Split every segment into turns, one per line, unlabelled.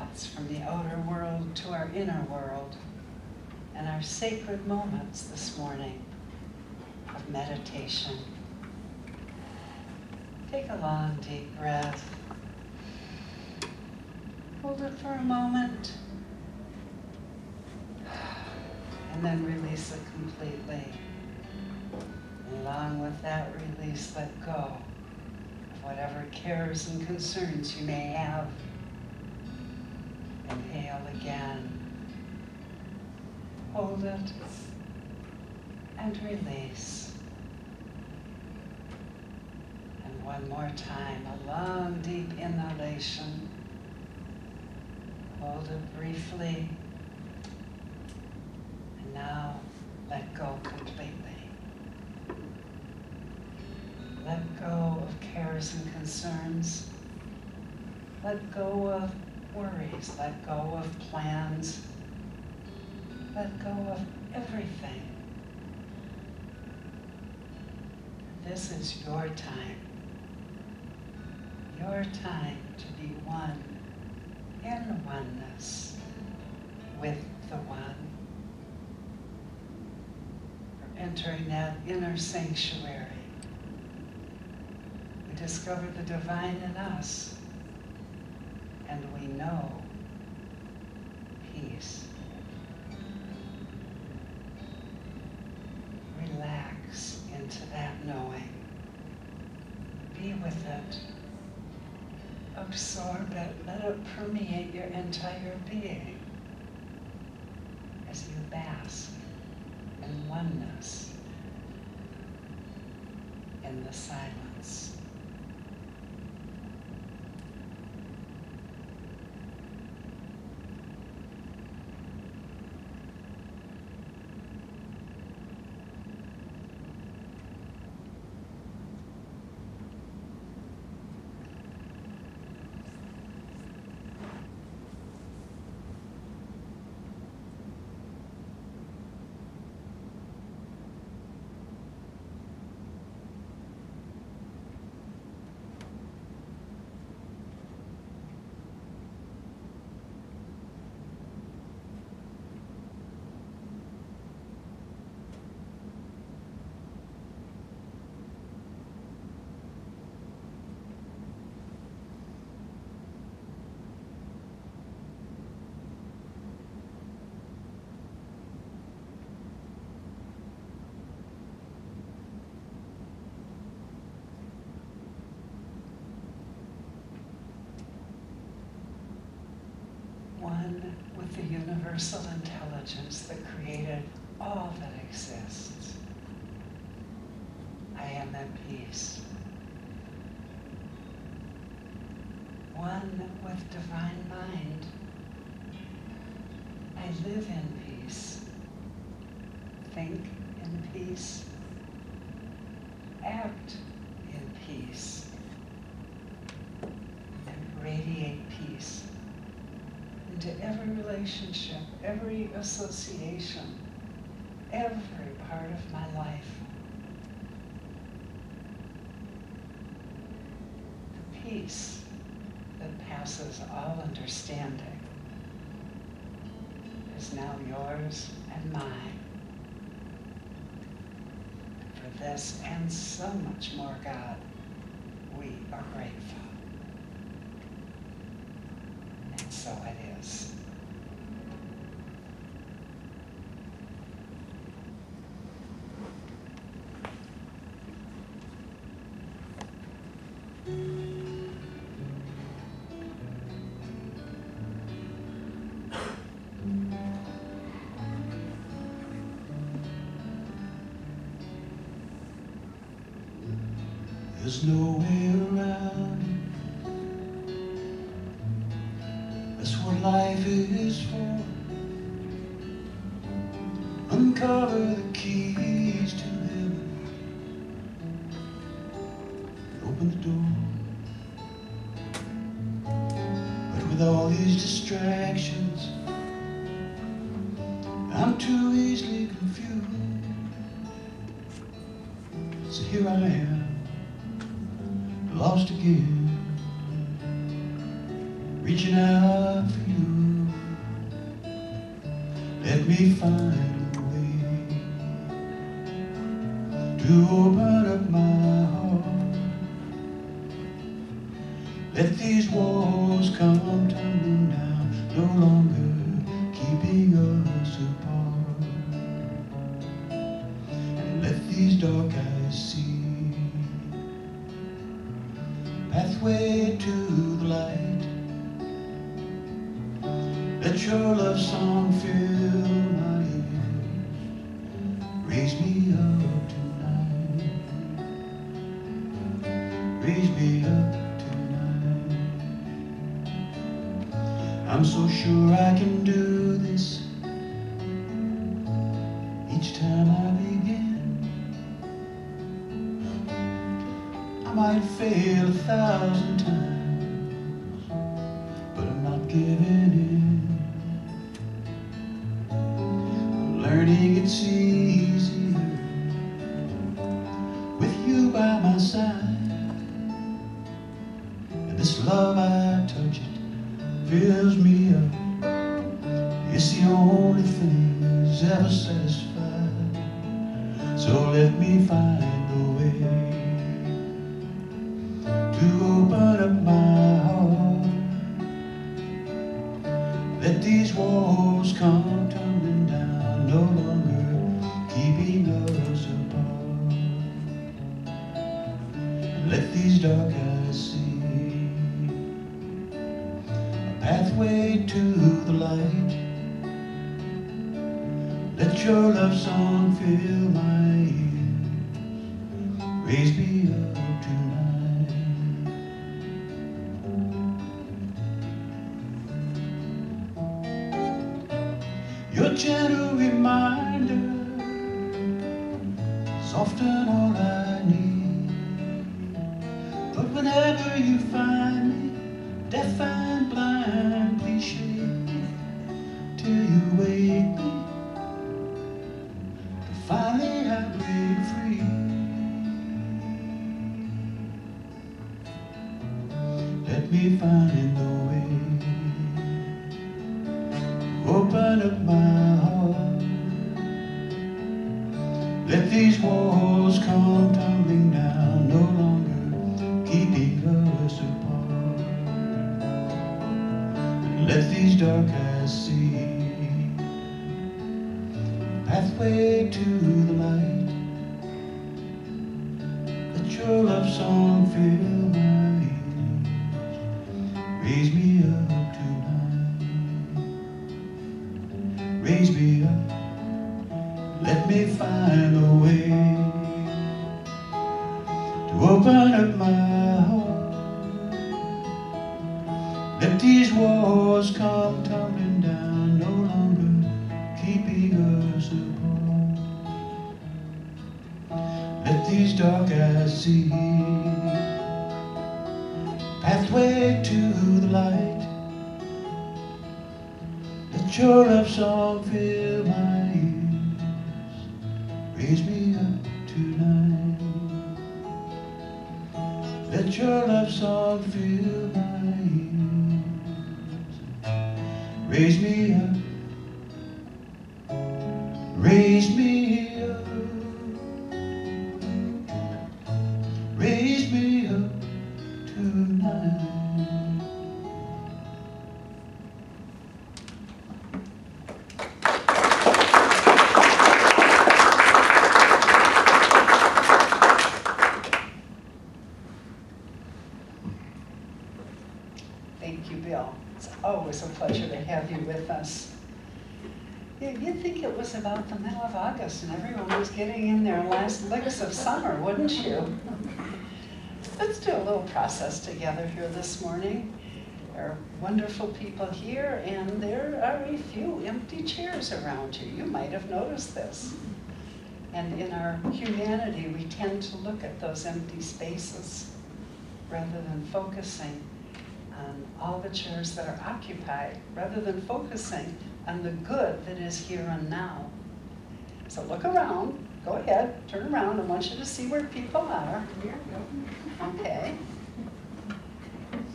paths from the outer world to our inner world, and our sacred moments this morning of meditation. Take a long, deep breath. Hold it for a moment, and then release it completely. Along with that release, let go of whatever cares and concerns you may have. Inhale again. Hold it and release. And one more time, a long, deep inhalation. Hold it briefly. And now let go completely. Let go of cares and concerns. Let go of worries. Let go of plans. Let go of everything. This is your time. Your time to be one in oneness with the one. We're entering that inner sanctuary. We discover the divine in us, and we know peace. Relax into that knowing. Be with it. Absorb it. Let it permeate your entire being as you bask in oneness in the silence. One with the universal intelligence that created all that exists. I am at peace. One with divine mind. I live in peace. Think in peace. Act in peace. And radiate peace into every relationship, every association, every part of my life. The peace that passes all understanding is now yours and mine. For this and so much more, God, we are grateful. And so it is.
There's no way around. That's what life is for. Uncover the keys to heaven. Open the door. But with all these distractions, I'm too easily confused. So here I am, lost again. reaching out for you. Let me find a way to open up my heart. Let these walls come tumbling down, no longer keeping us apart. And let these dark eyes see pathway to the light. Let your love song fill my ears. Raise me up tonight. Raise me up tonight. I'm so sure I can do this. Each time I begin, I might fail 1,000 times, but I'm not giving in. I'm learning it's easier with you by my side. And this love, I touch it, fills me up. It's the only thing that's ever satisfied. So let me find a way to open up my heart. Let these walls come tumbling down, no longer keeping us apart. Let these dark eyes see a pathway to the light. Let your love song fill my ears. Raise me up tonight. Your gentle reminder is often all I need. But whenever you find me, deaf and blind, please shake me till you wake me. Finally I break free. Let me find the way, open up my heart. Let these walls come tumbling down, no longer keeping us apart. And let these dark eyes see pathway to the light. Let your love song fill my ears. Raise me up tonight. Raise me up. Let me find a way to open up my heart. Let these walls come tumbling down, no longer keeping us apart. Let these dark eyes see pathway to the light. Let your love song fill my ears. Raise me up tonight. Let your love song fill my ears. Raise me up. Raise me up, raise me up tonight.
Thank you, Bill. It's always a pleasure to have you with us. You'd think it was about the middle of August and everyone was getting in their last licks of summer, wouldn't you? Let's do a little process together here this morning. There are wonderful people here and there are a few empty chairs around you. You might have noticed this. And in our humanity, we tend to look at those empty spaces rather than focusing on all the chairs that are occupied, rather than focusing on the good that is here and now. So look around, go ahead, turn around. I want you to see where people are. Okay.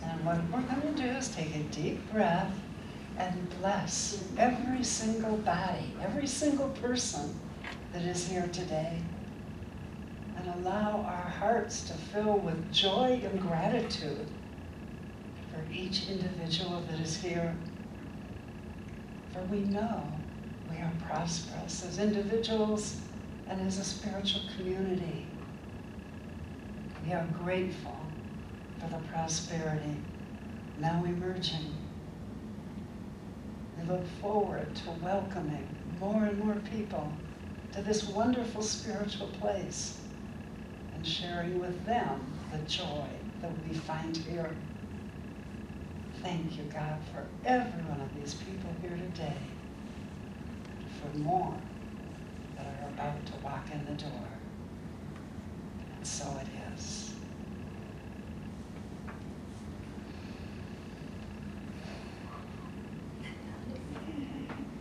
And I And what we're going to do is take a deep breath and bless every single body, every single person that is here today. And allow our hearts to fill with joy and gratitude for each individual that is here. For we know we are prosperous as individuals and as a spiritual community. We are grateful for the prosperity now emerging. We look forward to welcoming more and more people to this wonderful spiritual place and sharing with them the joy that we find here. Thank you, God, for every one of these people here today, for more that are about to walk in the door. And so it is.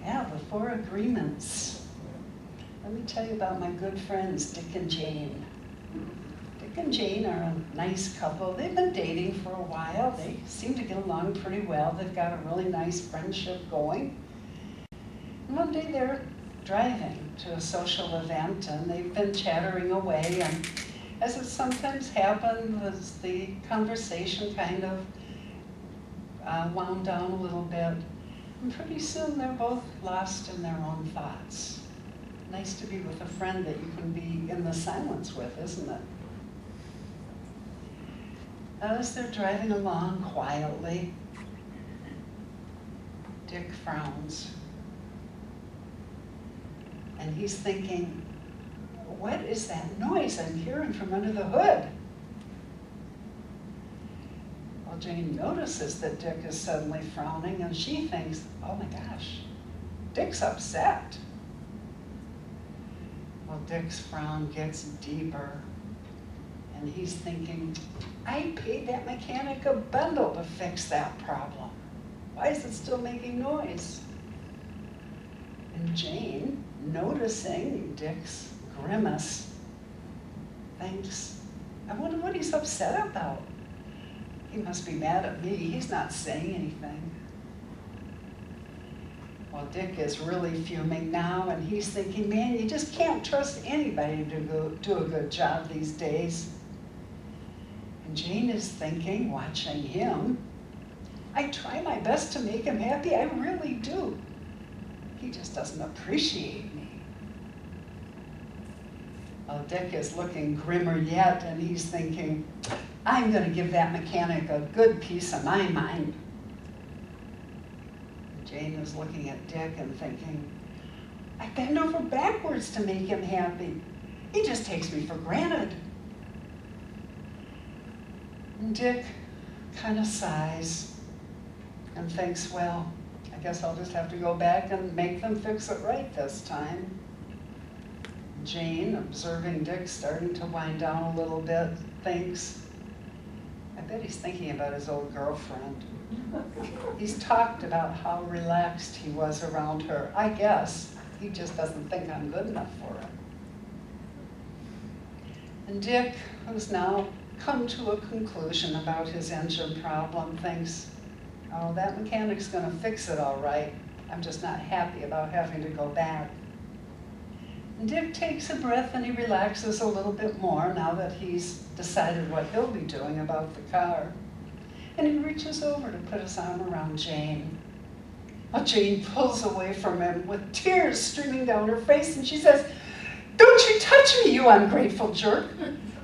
Yeah, the 4 agreements. Let me tell you about my good friends, Dick and Jane. Dick and Jane are a nice couple. They've been dating for a while. They seem to get along pretty well. They've got a really nice friendship going. And one day they're driving to a social event and they've been chattering away, and as it sometimes happens, the conversation kind of wound down a little bit. And pretty soon they're both lost in their own thoughts. Nice to be with a friend that you can be in the silence with, isn't it? As they're driving along quietly, Dick frowns. And he's thinking, what is that noise I'm hearing from under the hood? Well, Jane notices that Dick is suddenly frowning, and she thinks, oh my gosh, Dick's upset. Well, Dick's frown gets deeper, and he's thinking, I paid that mechanic a bundle to fix that problem. Why is it still making noise? And Jane, noticing Dick's grimace, thinks, I wonder what he's upset about. He must be mad at me. He's not saying anything. Well, Dick is really fuming now, and he's thinking, man, you just can't trust anybody to do a good job these days. And Jane is thinking, watching him, I try my best to make him happy, I really do. He just doesn't appreciate me. Well, Dick is looking grimmer yet, and he's thinking, I'm going to give that mechanic a good piece of my mind. Jane is looking at Dick and thinking, I bend over backwards to make him happy. He just takes me for granted. And Dick kind of sighs and thinks, well, I guess I'll just have to go back and make them fix it right this time. Jane, observing Dick starting to wind down a little bit, thinks, I bet he's thinking about his old girlfriend. He's talked about how relaxed he was around her. I guess he just doesn't think I'm good enough for him. And Dick, who's now come to a conclusion about his engine problem, thinks, oh, that mechanic's going to fix it all right. I'm just not happy about having to go back. And Dick takes a breath and he relaxes a little bit more now that he's decided what he'll be doing about the car. And he reaches over to put his arm around Jane. Well, Jane pulls away from him with tears streaming down her face, and she says, don't you touch me, you ungrateful jerk.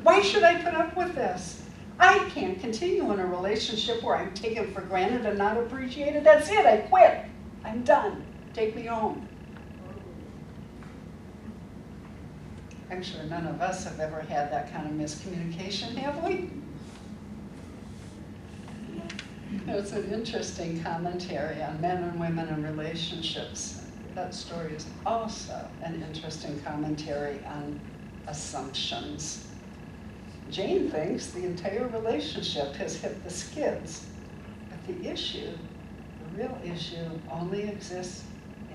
Why should I put up with this? I can't continue in a relationship where I'm taken for granted and not appreciated. That's it, I quit. I'm done. Take me home. I'm sure none of us have ever had that kind of miscommunication, have we? It's an interesting commentary on men and women and relationships. That story is also an interesting commentary on assumptions. Jane thinks the entire relationship has hit the skids, but the issue, the real issue, only exists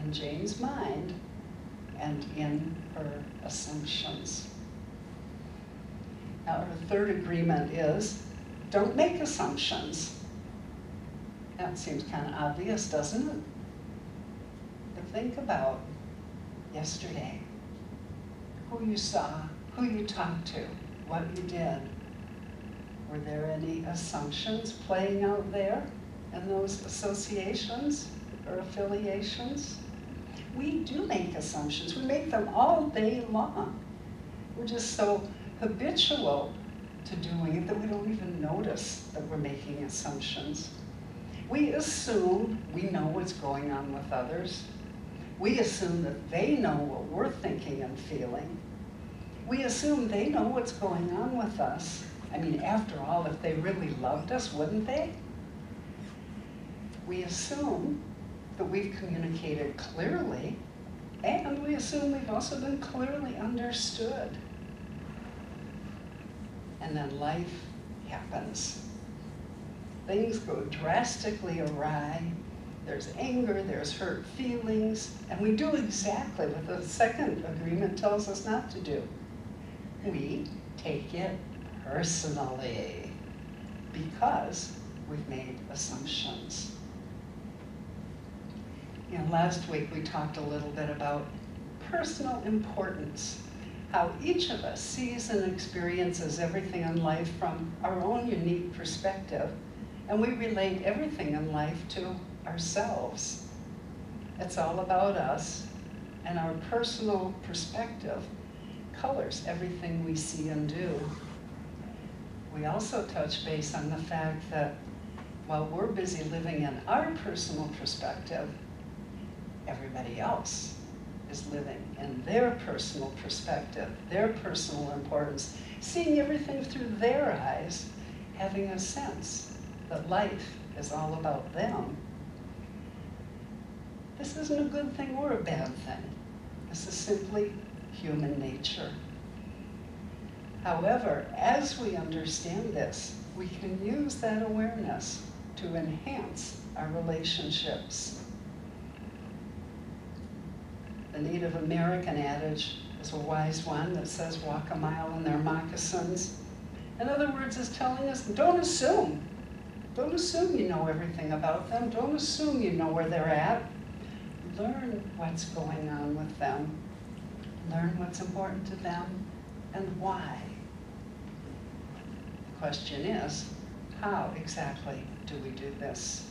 in Jane's mind and in her assumptions. Now, her third agreement is, don't make assumptions. That seems kind of obvious, doesn't it? But think about yesterday. Who you saw, who you talked to, what you did. Were there any assumptions playing out there in those associations or affiliations? We do make assumptions. We make them all day long. We're just so habitual to doing it that we don't even notice that we're making assumptions. We assume we know what's going on with others. We assume that they know what we're thinking and feeling. We assume they know what's going on with us. I mean, after all, if they really loved us, wouldn't they? We assume that we've communicated clearly, and we assume we've also been clearly understood. And then life happens. Things go drastically awry. There's anger, there's hurt feelings, and we do exactly what the second agreement tells us not to do. We take it personally because we've made assumptions. You know, last week we talked a little bit about personal importance, how each of us sees and experiences everything in life from our own unique perspective, and we relate everything in life to ourselves. It's all about us, and our personal perspective colors everything we see and do. We also touch base on the fact that while we're busy living in our personal perspective, everybody else is living in their personal perspective, their personal importance, seeing everything through their eyes, having a sense that life is all about them. This isn't a good thing or a bad thing. This is simply human nature. However, as we understand this, we can use that awareness to enhance our relationships. The Native American adage is a wise one that says, walk a mile in their moccasins. In other words, it's telling us, don't assume. Don't assume you know everything about them. Don't assume you know where they're at. Learn what's going on with them. Learn what's important to them and why. The question is, how exactly do we do this?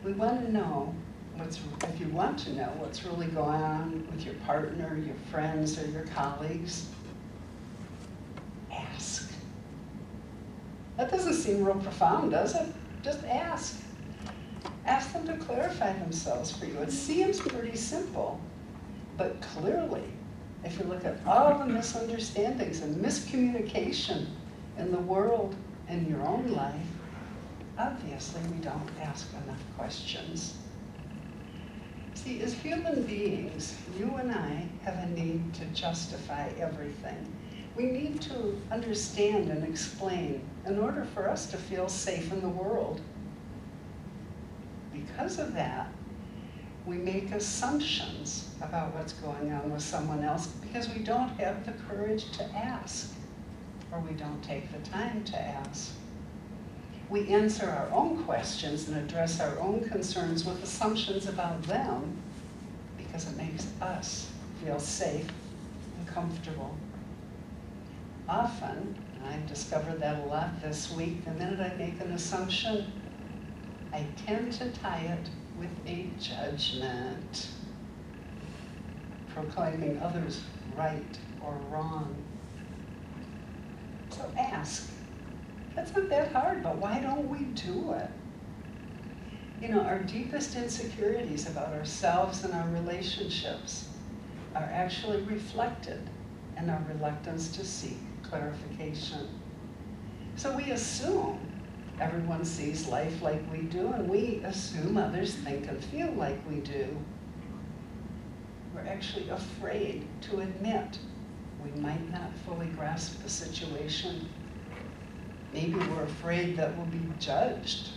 We want to know if you want to know what's really going on with your partner, your friends, or your colleagues, ask. That doesn't seem real profound, does it? Just ask. Ask them to clarify themselves for you. It seems pretty simple, but clearly, if you look at all the misunderstandings and miscommunication in the world and your own life, obviously we don't ask enough questions. See, as human beings, you and I have a need to justify everything. We need to understand and explain in order for us to feel safe in the world. Because of that, we make assumptions about what's going on with someone else because we don't have the courage to ask, or we don't take the time to ask. We answer our own questions and address our own concerns with assumptions about them because it makes us feel safe and comfortable. Often, and I've discovered that a lot this week, the minute I make an assumption, I tend to tie it with a judgment, proclaiming others right or wrong. So ask. That's not that hard, but why don't we do it? You know, our deepest insecurities about ourselves and our relationships are actually reflected in our reluctance to seek clarification. So we assume everyone sees life like we do, and we assume others think and feel like we do. We're actually afraid to admit we might not fully grasp the situation. Maybe we're afraid that we'll be judged.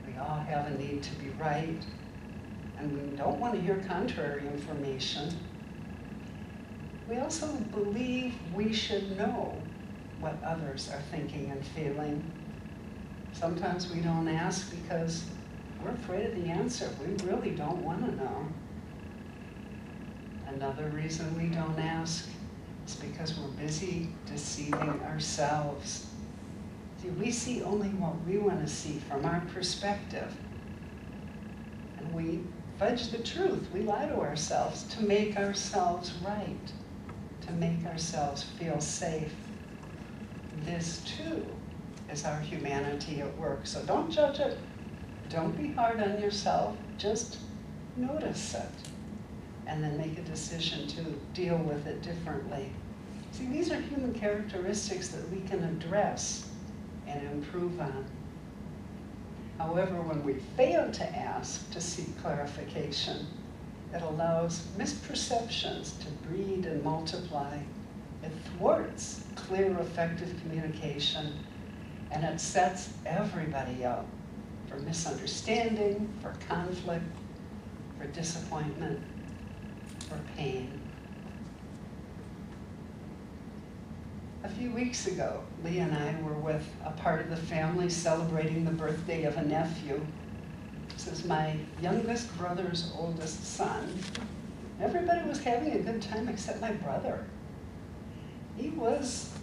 We all have a need to be right, and we don't want to hear contrary information. We also believe we should know what others are thinking and feeling. Sometimes we don't ask because we're afraid of the answer. We really don't want to know. Another reason we don't ask is because we're busy deceiving ourselves. See, we see only what we want to see from our perspective. And we fudge the truth. We lie to ourselves to make ourselves right, to make ourselves feel safe. This too is our humanity at work. So don't judge it. Don't be hard on yourself. Just notice it. And then make a decision to deal with it differently. See, these are human characteristics that we can address and improve on. However, when we fail to ask to seek clarification, it allows misperceptions to breed and multiply. It thwarts clear, effective communication, and it sets everybody up for misunderstanding, for conflict, for disappointment, for pain. A few weeks ago, Lee and I were with a part of the family celebrating the birthday of a nephew. This is my youngest brother's oldest son. Everybody was having a good time except my brother. He was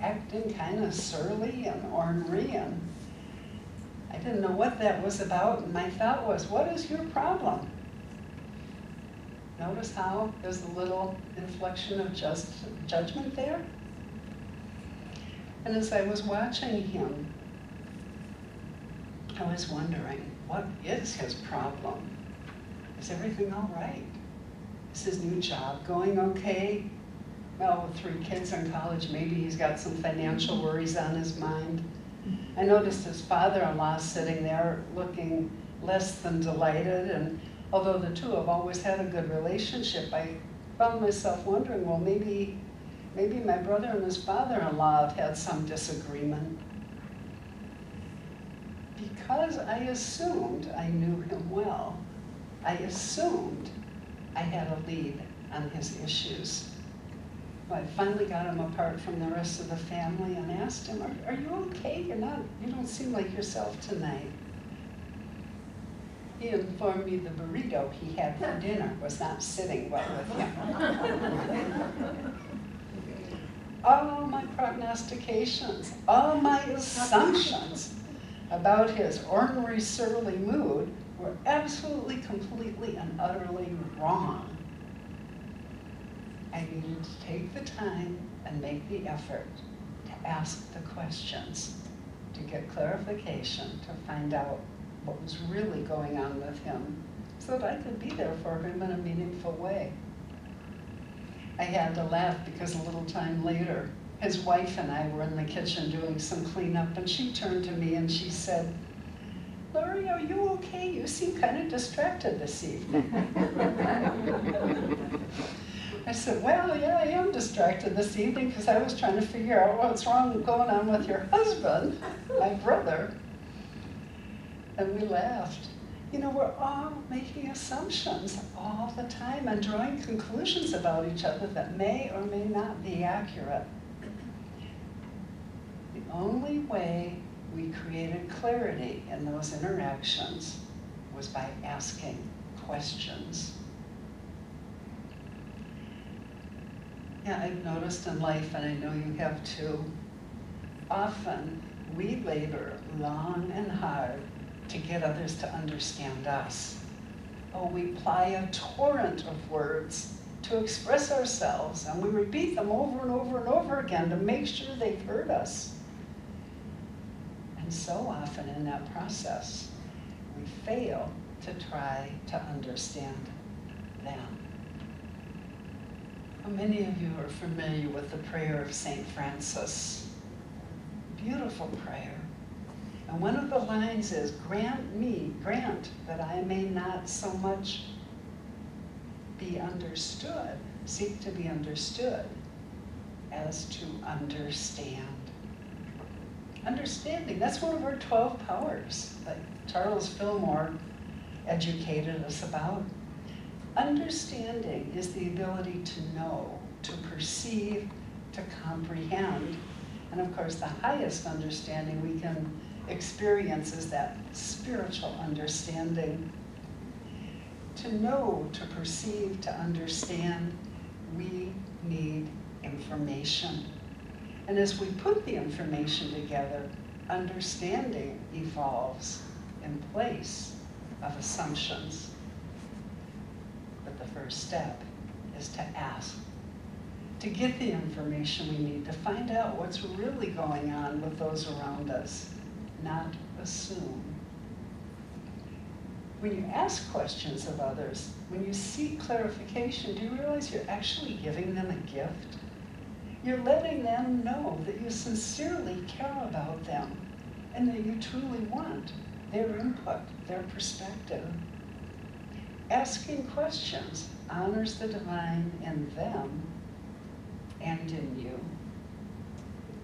acting kind of surly and ornery, and I didn't know what that was about, and my thought was, what is your problem? Notice how there's a little inflection of judgment there? And as I was watching him, I was wondering, what is his problem? Is everything all right? Is his new job going okay? Well, with 3 kids in college, maybe he's got some financial worries on his mind. I noticed his father-in-law sitting there looking less than delighted, and although the two have always had a good relationship, I found myself wondering, well, maybe my brother and his father-in-law have had some disagreement. Because I assumed I knew him well, I assumed I had a lead on his issues. Well, I finally got him apart from the rest of the family and asked him, are you okay? You don't seem like yourself tonight. He informed me the burrito he had for dinner was not sitting well with him. All my prognostications, all my assumptions about his ornery, surly mood were absolutely, completely, and utterly wrong. I needed to take the time and make the effort to ask the questions, to get clarification, to find out what was really going on with him, so that I could be there for him in a meaningful way. I had to laugh because a little time later, his wife and I were in the kitchen doing some cleanup, and she turned to me and she said, "Laurie, are you okay? You seem kind of distracted this evening." I said, well, yeah, I am distracted this evening because I was trying to figure out what's going on with your husband, my brother. And we laughed. You know, we're all making assumptions all the time and drawing conclusions about each other that may or may not be accurate. The only way we created clarity in those interactions was by asking questions. Yeah, I've noticed in life, and I know you have too, often we labor long and hard to get others to understand us. Oh, we ply a torrent of words to express ourselves, and we repeat them over and over and over again to make sure they've heard us. And so often in that process, we fail to try to understand them. How many of you are familiar with the prayer of St. Francis? Beautiful prayer. And one of the lines is, grant that I may not so much be understood, seek to be understood, as to understand. Understanding, that's one of our 12 powers that Charles Fillmore educated us about. Understanding is the ability to know, to perceive, to comprehend, And of course, the highest understanding we can experience is that spiritual understanding. To know, to perceive, to understand, we need information. And as we put the information together, understanding evolves in place of assumptions. But the first step is to ask, to get the information we need, to find out what's really going on with those around us, not assume. When you ask questions of others, when you seek clarification, do you realize you're actually giving them a gift? You're letting them know that you sincerely care about them and that you truly want their input, their perspective. Asking questions honors the divine in them and in you.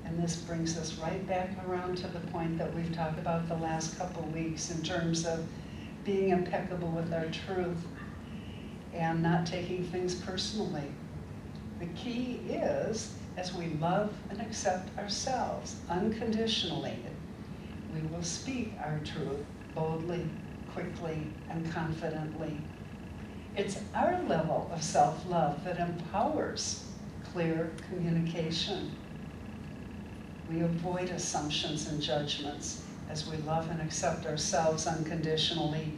And this brings us right back around to the point that we've talked about the last couple weeks in terms of being impeccable with our truth and not taking things personally. The key is, as we love and accept ourselves unconditionally, we will speak our truth boldly, quickly, and confidently. It's our level of self-love that empowers clear communication. We avoid assumptions and judgments as we love and accept ourselves unconditionally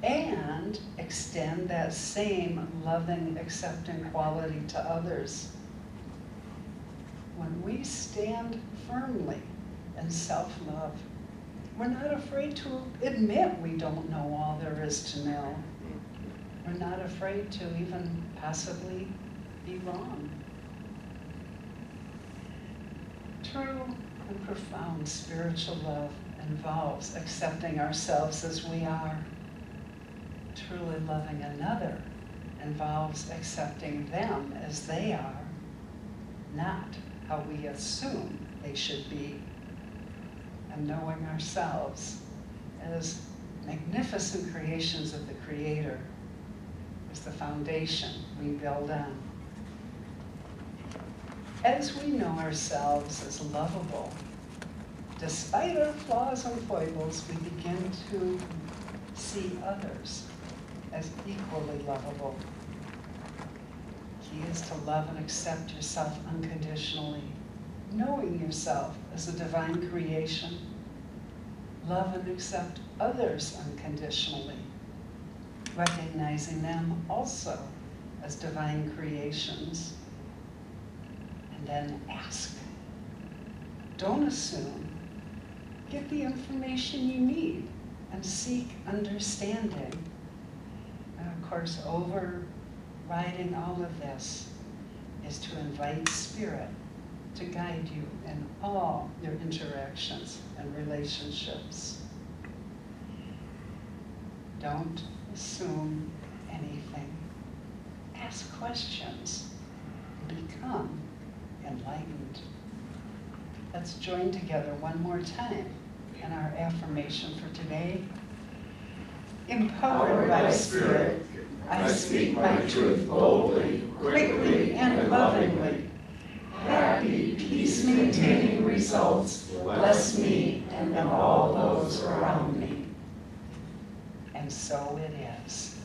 and extend that same loving, accepting quality to others. When we stand firmly in self-love, we're not afraid to admit we don't know all there is to know. We're not afraid to even possibly be wrong. True and profound spiritual love involves accepting ourselves as we are. Truly loving another involves accepting them as they are, not how we assume they should be. And knowing ourselves as magnificent creations of the Creator is the foundation we build on. As we know ourselves as lovable, despite our flaws and foibles, we begin to see others as equally lovable. Key is to love and accept yourself unconditionally, knowing yourself as a divine creation. Love and accept others unconditionally, recognizing them also as divine creations. And then ask. Don't assume. Get the information you need and seek understanding. And of course, overriding all of this is to invite Spirit to guide you in all your interactions and relationships. Don't assume anything. Ask questions. Become enlightened. Let's join together one more time in our affirmation for today. Empowered by Spirit, I speak my truth boldly, quickly, and lovingly. Happy, peace-maintaining results bless me and all those around me. And so it is.